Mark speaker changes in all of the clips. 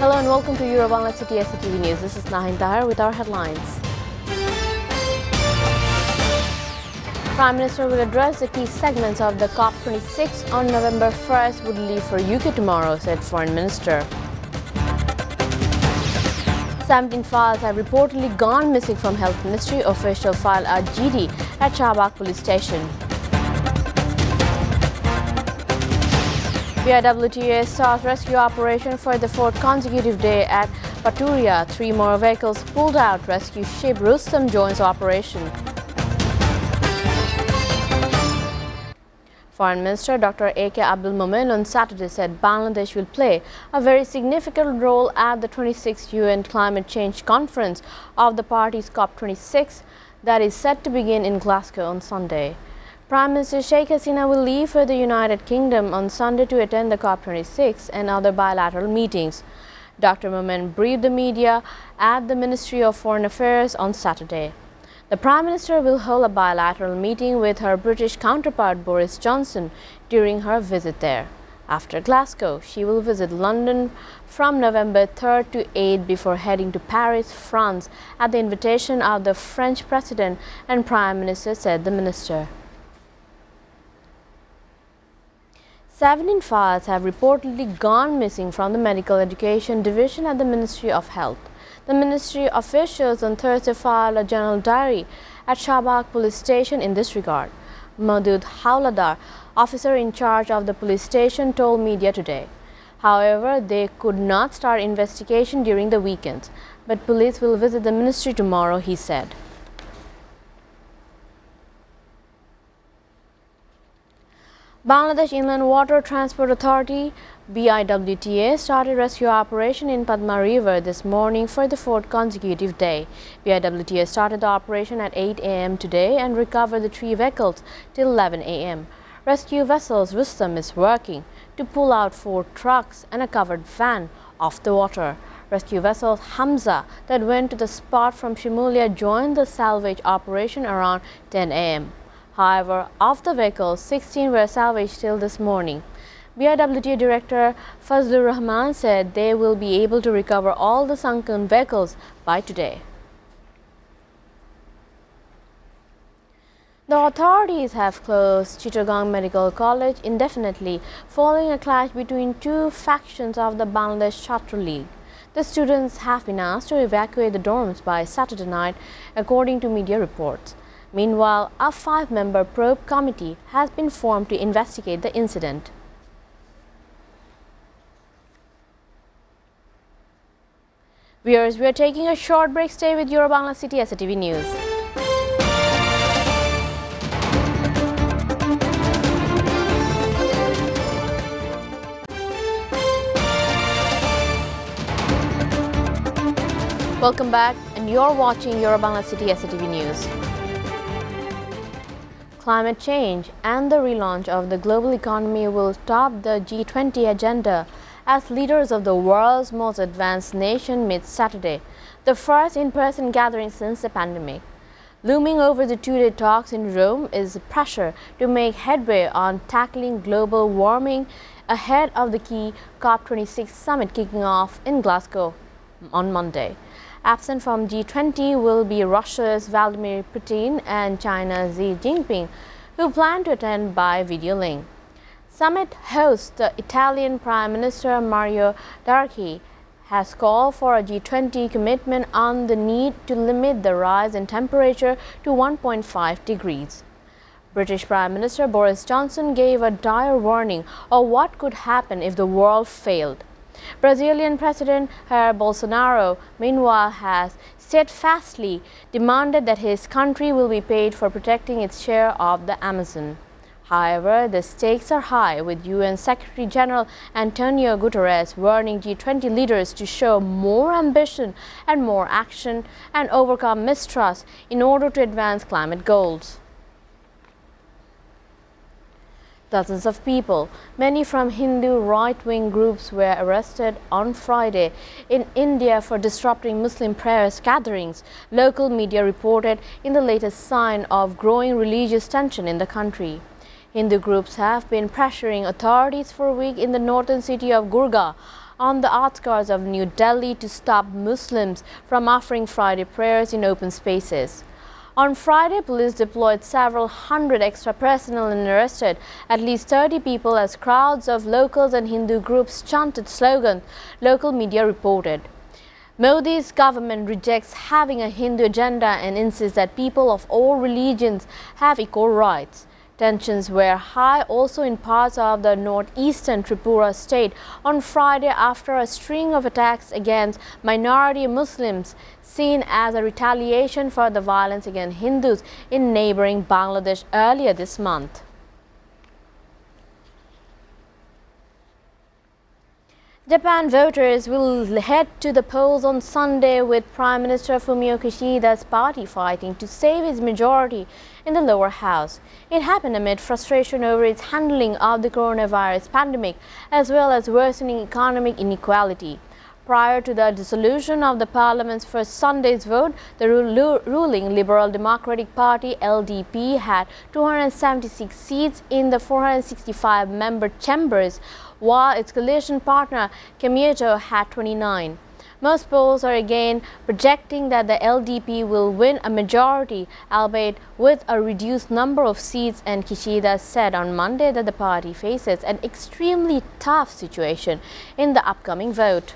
Speaker 1: Hello and welcome to Bangla City SATV News. This is Nahin Tahir with our headlines. Prime Minister will address the key segments of the COP26 on November 1st, would leave for UK tomorrow, said Foreign Minister. 17 files have reportedly gone missing from Health Ministry. Official file a GD at Shahbag Police Station. BIWTA starts rescue operation for the fourth consecutive day at Paturia. 3 more vehicles pulled out. Rescue ship Rustam joins operation. Foreign Minister Dr. A.K. Abdul Momen on Saturday said Bangladesh will play a very significant role at the 26th UN Climate Change Conference of the party's COP26 that is set to begin in Glasgow on Sunday. Prime Minister Sheikh Hasina will leave for the United Kingdom on Sunday to attend the COP26 and other bilateral meetings. Dr. Momen briefed the media at the Ministry of Foreign Affairs on Saturday. The Prime Minister will hold a bilateral meeting with her British counterpart Boris Johnson during her visit there. After Glasgow, she will visit London from November 3rd to 8th before heading to Paris, France, at the invitation of the French President and Prime Minister, said the minister. 17 files have reportedly gone missing from the Medical Education Division at the Ministry of Health. The ministry officials on Thursday filed a general diary at Shahbag Police Station in this regard. Madud Hauladar, officer in charge of the police station, told media today. However, they could not start investigation during the weekend, but police will visit the ministry tomorrow, he said. Bangladesh Inland Water Transport Authority BIWTA started rescue operation in Padma River this morning for the fourth consecutive day. BIWTA started the operation at 8 a.m. today and recovered the 3 vehicles till 11 a.m. Rescue vessels Rustam is working to pull out 4 trucks and a covered van off the water. Rescue vessel Hamza that went to the spot from Shimulia joined the salvage operation around 10 a.m. However, of the vehicles, 16 were salvaged till this morning. BIWTA Director Fazlur Rahman said they will be able to recover all the sunken vehicles by today. The authorities have closed Chittagong Medical College indefinitely following a clash between 2 factions of the Bangladesh Chhatra League. The students have been asked to evacuate the dorms by Saturday night, according to media reports. Meanwhile, a 5-member probe committee has been formed to investigate the incident. Viewers, we are taking a short break. Stay with Bangla City SATV News. Welcome back, and you're watching Bangla City SATV News. Climate change and the relaunch of the global economy will top the G20 agenda as leaders of the world's most advanced nation meet Saturday, the first in-person gathering since the pandemic. Looming over the 2-day talks in Rome is pressure to make headway on tackling global warming ahead of the key COP26 summit kicking off in Glasgow on Monday. Absent from G20 will be Russia's Vladimir Putin and China's Xi Jinping, who plan to attend by video link. Summit host, the Italian Prime Minister Mario Draghi, has called for a G20 commitment on the need to limit the rise in temperature to 1.5 degrees. British Prime Minister Boris Johnson gave a dire warning of what could happen if the world failed. Brazilian President Jair Bolsonaro, meanwhile, has steadfastly demanded that his country will be paid for protecting its share of the Amazon. However, the stakes are high, with UN Secretary General Antonio Guterres warning G20 leaders to show more ambition and more action and overcome mistrust in order to advance climate goals. Dozens of people, many from Hindu right-wing groups, were arrested on Friday in India for disrupting Muslim prayer gatherings, local media reported, in the latest sign of growing religious tension in the country. Hindu groups have been pressuring authorities for a week in the northern city of Gurgaon on the outskirts of New Delhi to stop Muslims from offering Friday prayers in open spaces. On Friday, police deployed several hundred extra personnel and arrested at least 30 people as crowds of locals and Hindu groups chanted slogans, local media reported. Modi's government rejects having a Hindu agenda and insists that people of all religions have equal rights. Tensions were high also in parts of the northeastern Tripura state on Friday after a string of attacks against minority Muslims, seen as a retaliation for the violence against Hindus in neighboring Bangladesh earlier this month. Japan voters will head to the polls on Sunday with Prime Minister Fumio Kishida's party fighting to save its majority in the lower house. It happened amid frustration over its handling of the coronavirus pandemic as well as worsening economic inequality. Prior to the dissolution of the parliament's first Sunday's vote, the ruling Liberal Democratic Party (LDP) had 276 seats in the 465-member chambers, while its coalition partner Komeito had 29. Most polls are again projecting that the LDP will win a majority, albeit with a reduced number of seats, and Kishida said on Monday that the party faces an extremely tough situation in the upcoming vote.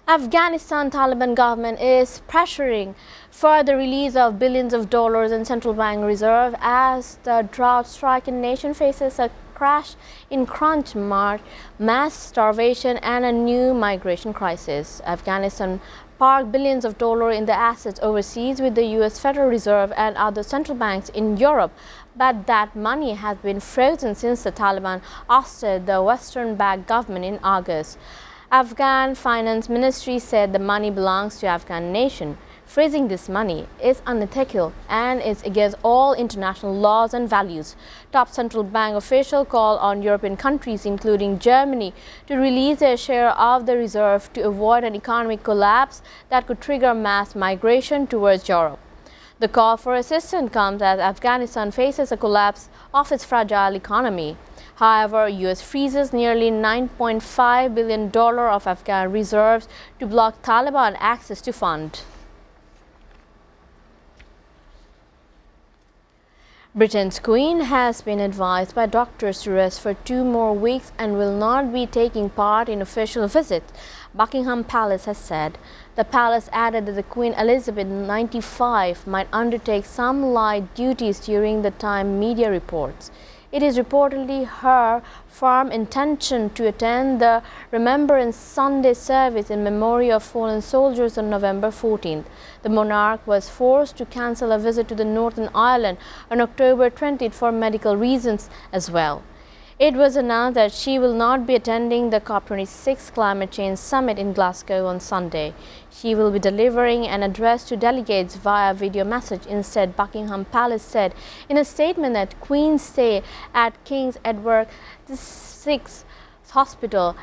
Speaker 1: Afghanistan Taliban government is pressuring for the release of billions of dollars in central bank reserve as the drought-stricken nation faces a crash in crunch, mass starvation and a new migration crisis. Afghanistan parked billions of dollars in the assets overseas with the US Federal Reserve and other central banks in Europe, but that money has been frozen since the Taliban ousted the Western-backed government in August. Afghan Finance Ministry said the money belongs to Afghan nation. Freezing this money is unethical and is against all international laws and values. Top central bank officials call on European countries, including Germany, to release their share of the reserve to avoid an economic collapse that could trigger mass migration towards Europe. The call for assistance comes as Afghanistan faces a collapse of its fragile economy. However, US freezes nearly $9.5 billion of Afghan reserves to block Taliban access to funds. Britain's Queen has been advised by doctors to rest for 2 more weeks and will not be taking part in official visits, Buckingham Palace has said. The palace added that the Queen Elizabeth, 95, might undertake some light duties during the time media reports. It is reportedly her firm intention to attend the Remembrance Sunday service in memory of fallen soldiers on November 14th. The monarch was forced to cancel a visit to the Northern Ireland on October 20th for medical reasons as well. It was announced that she will not be attending the COP26 climate change summit in Glasgow on Sunday. She will be delivering an address to delegates via video message instead, Buckingham Palace said in a statement that Queen's stay at King Edward VI Hospital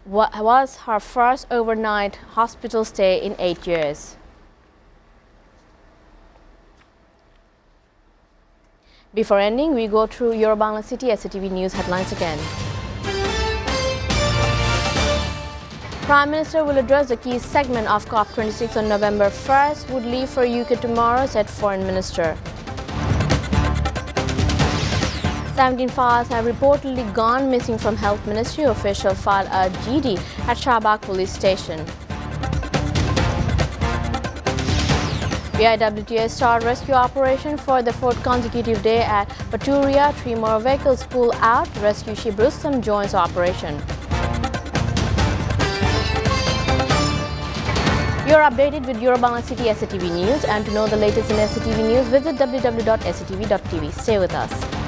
Speaker 1: was her first overnight hospital stay in 8 years. Before ending, we go through your Bangla City SATV News headlines again. Prime Minister will address the key segment of COP26 on November 1st, would leave for UK tomorrow, said Foreign Minister. 17 files have reportedly gone missing from Health Ministry. Official filed a GD at Shahbag Police Station. BIWTA started rescue operation for the 4th consecutive day at Paturia. 3 more vehicles pull out. Rescue ship Rustam joins operation. You're updated with your Bangla City SATV News, and to know the latest in SATV News, visit www.satv.tv. Stay with us.